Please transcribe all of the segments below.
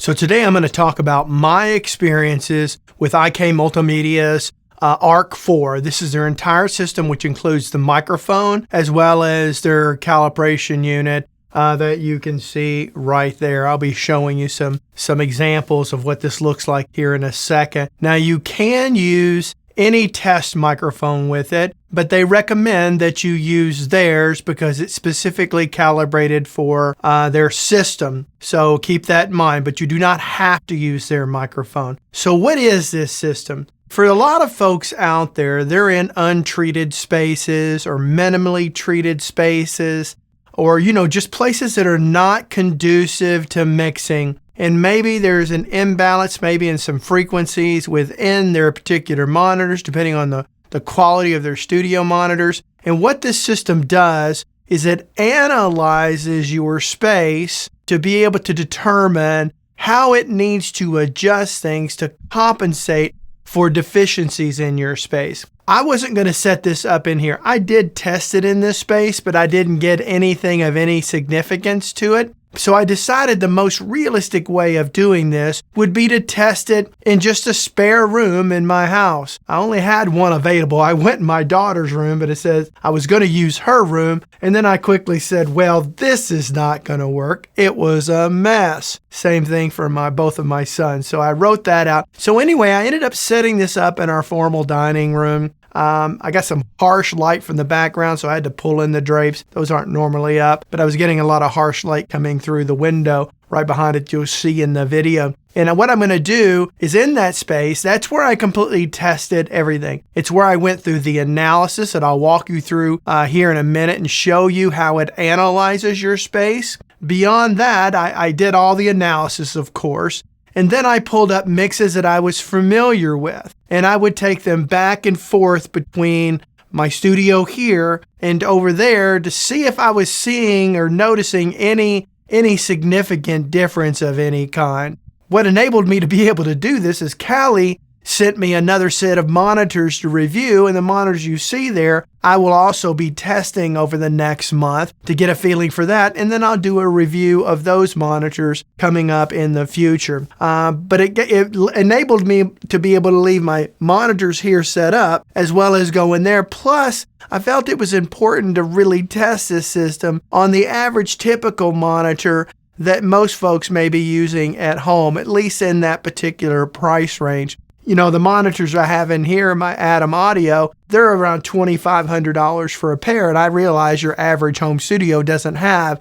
So today I'm going to talk about my experiences with IK Multimedia's ARC 4. This is their entire system, which includes the microphone as well as their calibration unit that you can see right there. I'll be showing you some examples of what this looks like here in a second. Now you can use any test microphone with it, but they recommend that you use theirs because it's specifically calibrated for their system. So keep that in mind, but you do not have to use their microphone. So what is this system? For a lot of folks out there, they're in untreated spaces or minimally treated spaces, or, just places that are not conducive to mixing. And maybe there's an imbalance, maybe in some frequencies within their particular monitors, depending on the quality of their studio monitors. And what this system does is it analyzes your space to be able to determine how it needs to adjust things to compensate for deficiencies in your space. I wasn't going to set this up in here. I did test it in this space, but I didn't get anything of any significance to it. So I decided the most realistic way of doing this would be to test it in just a spare room in my house. I only had one available. I went in my daughter's room, but it says I was going to use her room. And then I quickly said, well, this is not going to work. It was a mess. Same thing for both of my sons. So I wrote that out. So anyway, I ended up setting this up in our formal dining room. I got some harsh light from the background, so I had to pull in the drapes. Those aren't normally up, but I was getting a lot of harsh light coming through the window right behind it. You'll see in the video. And what I'm going to do is in that space, that's where I completely tested everything. It's where I went through the analysis that I'll walk you through here in a minute and show you how it analyzes your space. Beyond that, I did all the analysis, of course. And then I pulled up mixes that I was familiar with, and I would take them back and forth between my studio here and over there to see if I was seeing or noticing any significant difference of any kind. What enabled me to be able to do this is Callie sent me another set of monitors to review, and the monitors you see there, I will also be testing over the next month to get a feeling for that, and then I'll do a review of those monitors coming up in the future. But it enabled me to be able to leave my monitors here set up as well as go in there. Plus, I felt it was important to really test this system on the average typical monitor that most folks may be using at home, at least in that particular price range. The monitors I have in here, my Atom Audio, they're around $2,500 for a pair, and I realize your average home studio doesn't have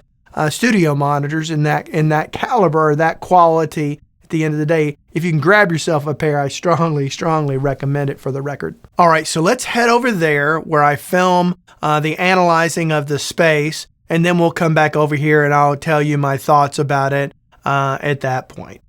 studio monitors in that caliber or that quality. At the end of the day, if you can grab yourself a pair, I strongly recommend it for the record. All right, so let's head over there where I film the analyzing of the space, and then we'll come back over here and I'll tell you my thoughts about it at that point.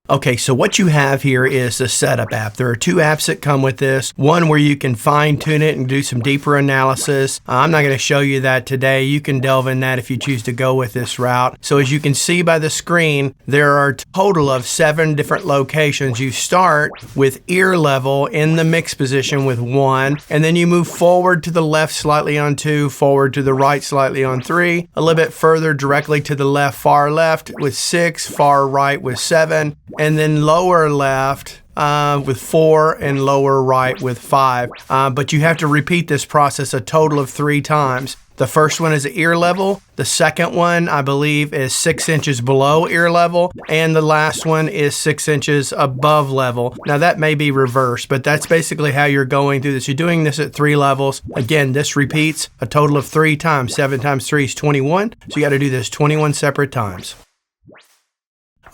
Okay, so what you have here is the setup app. There are two apps that come with this. One where you can fine tune it and do some deeper analysis. I'm not going to show you that today. You can delve in that if you choose to go with this route. So as you can see by the screen, there are a total of 7 different locations. You start with ear level in the mix position with 1, and then you move forward to the left slightly on 2, forward to the right slightly on 3, a little bit further directly to the left, far left with 6, far right with 7, and then lower left with 4 and lower right with 5. But you have to repeat this process a total of 3 times. The first one is at ear level. The second one, I believe, is 6 inches below ear level. And the last one is 6 inches above level. Now that may be reversed, but that's basically how you're going through this. You're doing this at 3 levels. Again, this repeats a total of 3 times. 7 times 3 is 21. So you got to do this 21 separate times.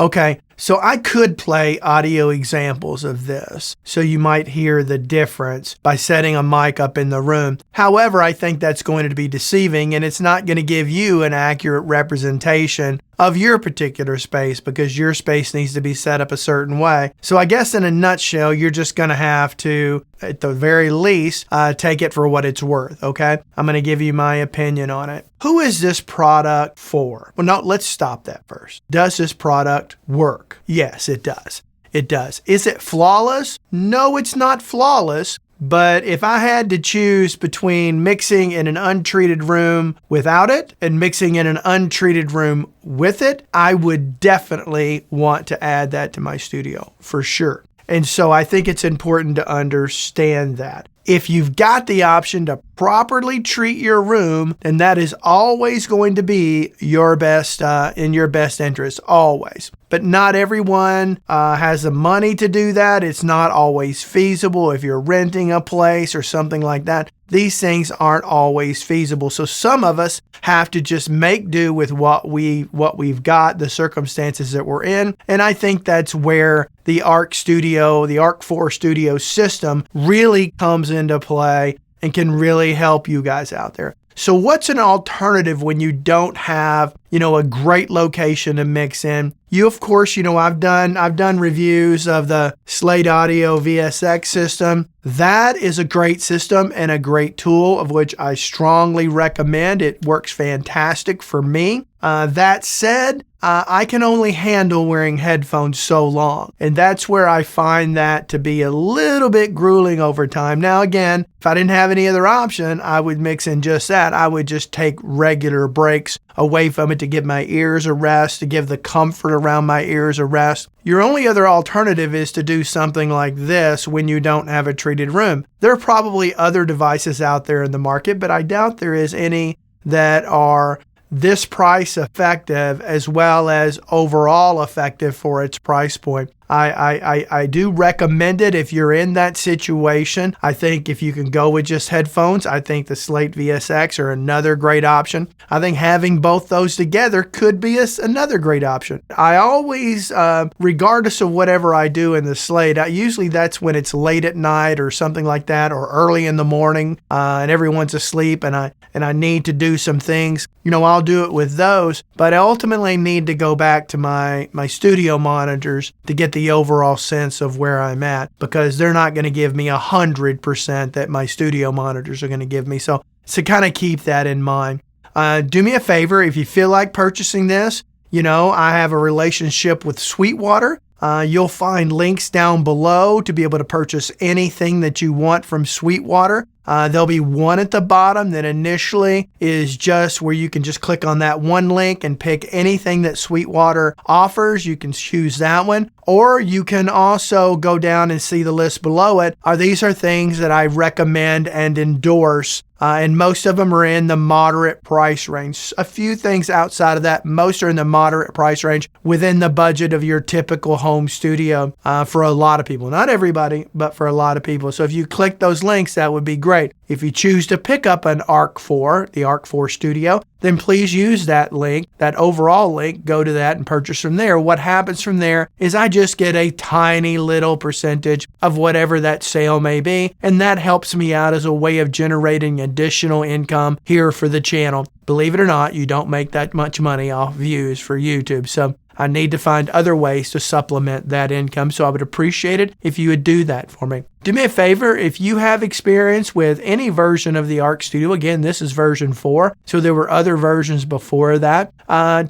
Okay, so I could play audio examples of this, so you might hear the difference by setting a mic up in the room. However, I think that's going to be deceiving, and it's not going to give you an accurate representation of your particular space because your space needs to be set up a certain way. So I guess in a nutshell, you're just going to have to, at the very least, take it for what it's worth, okay? I'm going to give you my opinion on it. Who is this product for? Well, no, let's stop that first. Does this product work? Yes, it does. It does. Is it flawless? No, it's not flawless, But if I had to choose between mixing in an untreated room without it and mixing in an untreated room with it, I would definitely want to add that to my studio for sure. And so I think it's important to understand that. If you've got the option to properly treat your room, then that is always going to be your best, in your best interest, always. But not everyone has the money to do that. It's not always feasible if you're renting a place or something like that. These things aren't always feasible. So some of us have to just make do with what we've got, the circumstances that we're in. And I think that's where the Arc Studio, the Arc 4 Studio system really comes into play and can really help you guys out there. So what's an alternative when you don't have, a great location to mix in? You, of course, I've done reviews of the Slate Audio VSX system. That is a great system and a great tool of which I strongly recommend. It works fantastic for me. That said, I can only handle wearing headphones so long. And that's where I find that to be a little bit grueling over time. Now, again, if I didn't have any other option, I would mix in just that. I would just take regular breaks away from it to give my ears a rest, to give the comfort around my ears a rest. Your only other alternative is to do something like this when you don't have a treated room. There are probably other devices out there in the market, but I doubt there is any that are this price effective as well as overall effective for its price point. I do recommend it if you're in that situation. I think if you can go with just headphones, I think the Slate VSX are another great option. I think having both those together could be another great option. I always, regardless of whatever I do in the Slate, usually that's when it's late at night or something like that, or early in the morning, and everyone's asleep, and I need to do some things. I'll do it with those, but I ultimately need to go back to my studio monitors to get the overall sense of where I'm at, because they're not going to give me 100% that my studio monitors are going to give me. So kind of keep that in mind. Do me a favor, if you feel like purchasing this, I have a relationship with Sweetwater. You'll find links down below to be able to purchase anything that you want from Sweetwater. There'll be one at the bottom that initially is just where you can just click on that one link and pick anything that Sweetwater offers. You can choose that one, or you can also go down and see the list below it. These are things that I recommend and endorse, and most of them are in the moderate price range. A few things outside of that, most are in the moderate price range within the budget of your typical home studio for a lot of people. Not everybody, but for a lot of people. So if you click those links, that would be great. If you choose to pick up an Arc 4, the Arc 4 Studio, then please use that link, that overall link, go to that and purchase from there. What happens from there is I just get a tiny little percentage of whatever that sale may be, and that helps me out as a way of generating additional income here for the channel. Believe it or not, you don't make that much money off views for YouTube, so I need to find other ways to supplement that income, so I would appreciate it if you would do that for me. Do me a favor, if you have experience with any version of the Arc Studio, again, this is version 4, so there were other versions before that.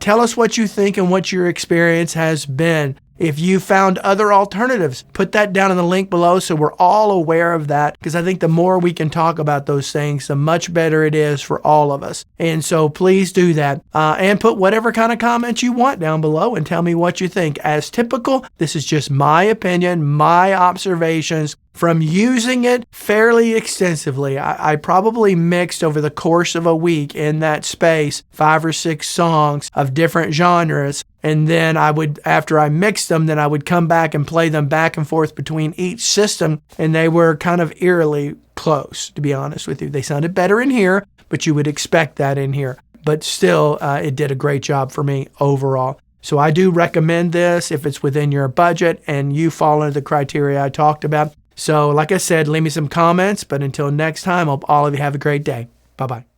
Tell us what you think and what your experience has been. If you found other alternatives, put that down in the link below so we're all aware of that, because I think the more we can talk about those things, the much better it is for all of us. And so please do that, and put whatever kind of comments you want down below and tell me what you think. As typical, this is just my opinion, my observations from using it fairly extensively. I probably mixed over the course of a week in that space 5 or 6 songs of different genres. And then after I mixed them, then I would come back and play them back and forth between each system. And they were kind of eerily close, to be honest with you. They sounded better in here, but you would expect that in here. But still, it did a great job for me overall. So I do recommend this if it's within your budget and you fall into the criteria I talked about. So like I said, leave me some comments. But until next time, I hope all of you have a great day. Bye-bye.